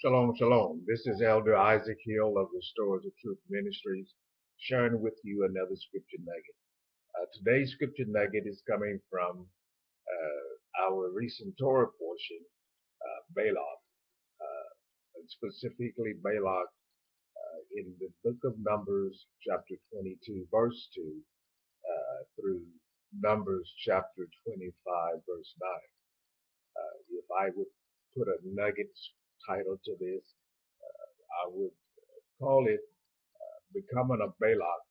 Shalom, shalom. This is Elder Isaac Hill of Restorers of Truth Ministries, sharing with you another Scripture Nugget. Today's Scripture Nugget is coming from our recent Torah portion, Balak, and specifically Balak in the book of Numbers, chapter 22, verse 2, through Numbers, chapter 25, verse 9. If I would put a nugget title to this, I would call it Becoming a Balak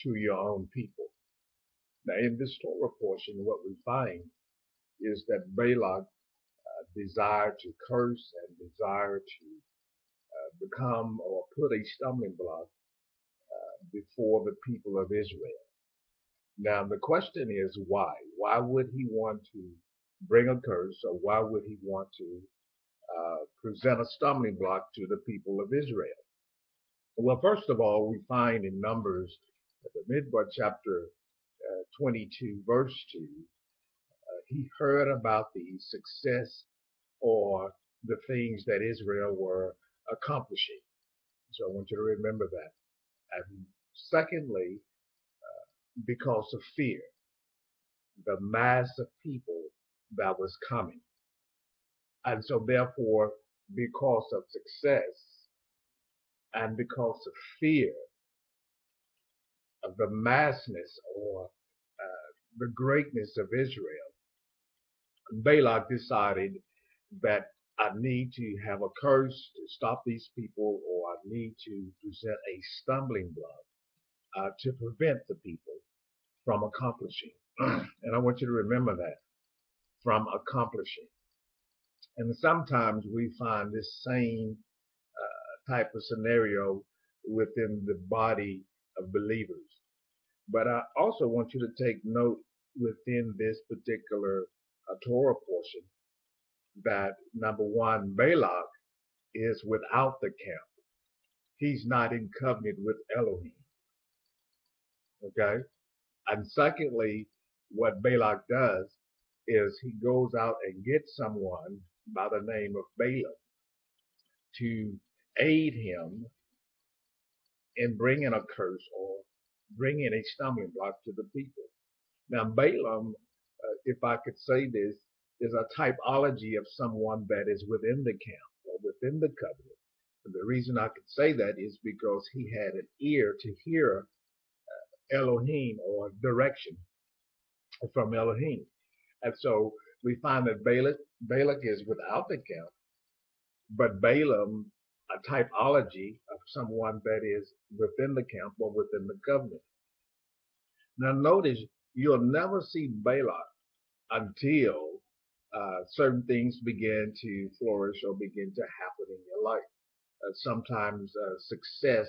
to Your Own People. Now, in this Torah portion, what we find is that Balak desired to curse and desired to become or put a stumbling block before the people of Israel. Now, the question is why? Why would he want to bring a curse, or why would he want to present a stumbling block to the people of Israel? Well, first of all, we find in Numbers, at the midbar chapter 22, verse 2, he heard about the success or the things that Israel were accomplishing. So I want you to remember that. And secondly, because of fear, the mass of people that was coming. And so therefore, because of success and because of fear of the massness or the greatness of Israel, Balak decided that I need to have a curse to stop these people, or I need to present a stumbling block to prevent the people from accomplishing. And I want you to remember that, from accomplishing. And sometimes we find this same type of scenario within the body of believers. But I also want you to take note within this particular Torah portion that, number one, Balak is without the camp. He's not in covenant with Elohim. Okay? And secondly, what Balak does is he goes out and gets someone by the name of Balaam to aid him in bringing a curse or bringing a stumbling block to the people. Now, Balaam, if I could say this, is a typology of someone that is within the camp or within the covenant. And the reason I could say that is because he had an ear to hear Elohim or direction from Elohim. And so we find that Balak is without the camp, but Balaam, a typology of someone that is within the camp or within the covenant. Now notice, you'll never see Balak until certain things begin to flourish or begin to happen in your life. Sometimes success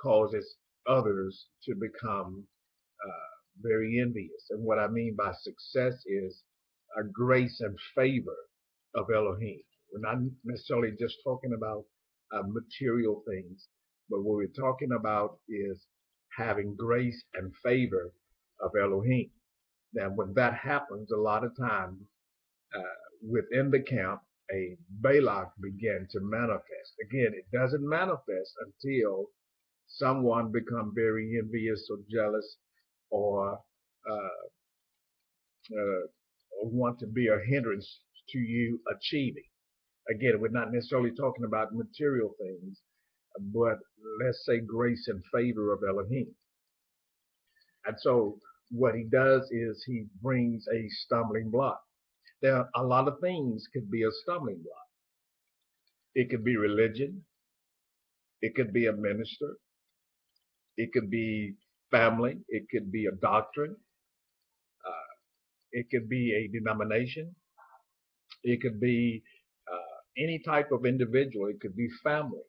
causes others to become very envious. And what I mean by success is a grace and favor of Elohim. We're not necessarily just talking about material things, but what we're talking about is having grace and favor of Elohim. Now, when that happens, a lot of times within the camp, a Balak began to manifest. Again, it doesn't manifest until someone becomes very envious or jealous or want to be a hindrance to you achieving. Again, we're not necessarily talking about material things, but let's say grace and favor of Elohim. And so what he does is he brings a stumbling block. There are a lot of things could be a stumbling block. It could be religion. It could be a minister. It could be family. It could be a doctrine. It could be a denomination. It could be any type of individual. It could be family.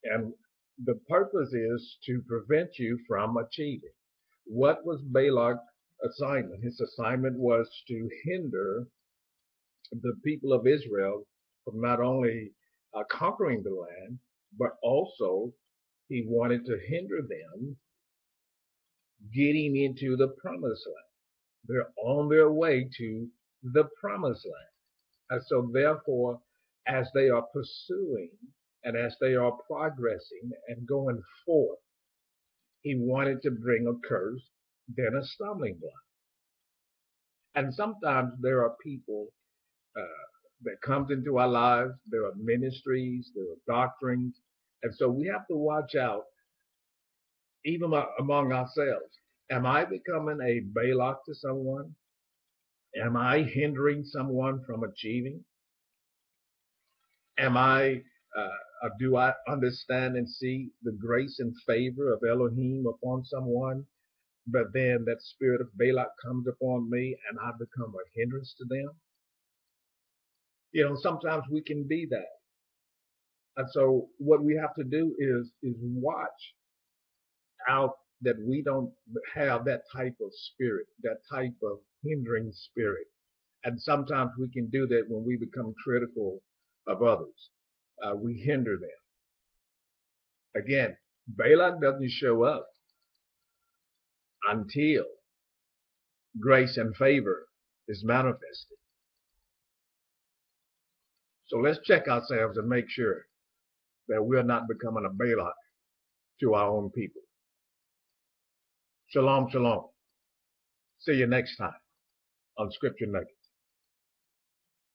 And the purpose is to prevent you from achieving. What was Balak's assignment? His assignment was to hinder the people of Israel from not only conquering the land, but also he wanted to hinder them getting into the promised land. They're on their way to the promised land. And so therefore, as they are pursuing and as they are progressing and going forth, he wanted to bring a curse, then a stumbling block. And sometimes there are people that comes into our lives. There are ministries, there are doctrines, and so we have to watch out, even among ourselves. Am I becoming a Balak to someone? Am I hindering someone from achieving? Am I? Do I understand and see the grace and favor of Elohim upon someone, but then that spirit of Balak comes upon me and I become a hindrance to them? You know, sometimes we can be that. And so what we have to do is watch out that we don't have that type of spirit, that type of hindering spirit. And sometimes we can do that when we become critical of others. We hinder them. Again, Balak doesn't show up until grace and favor is manifested. So let's check ourselves and make sure that we're not becoming a Balak to our own people. Shalom, shalom. See you next time on Scripture Nugget.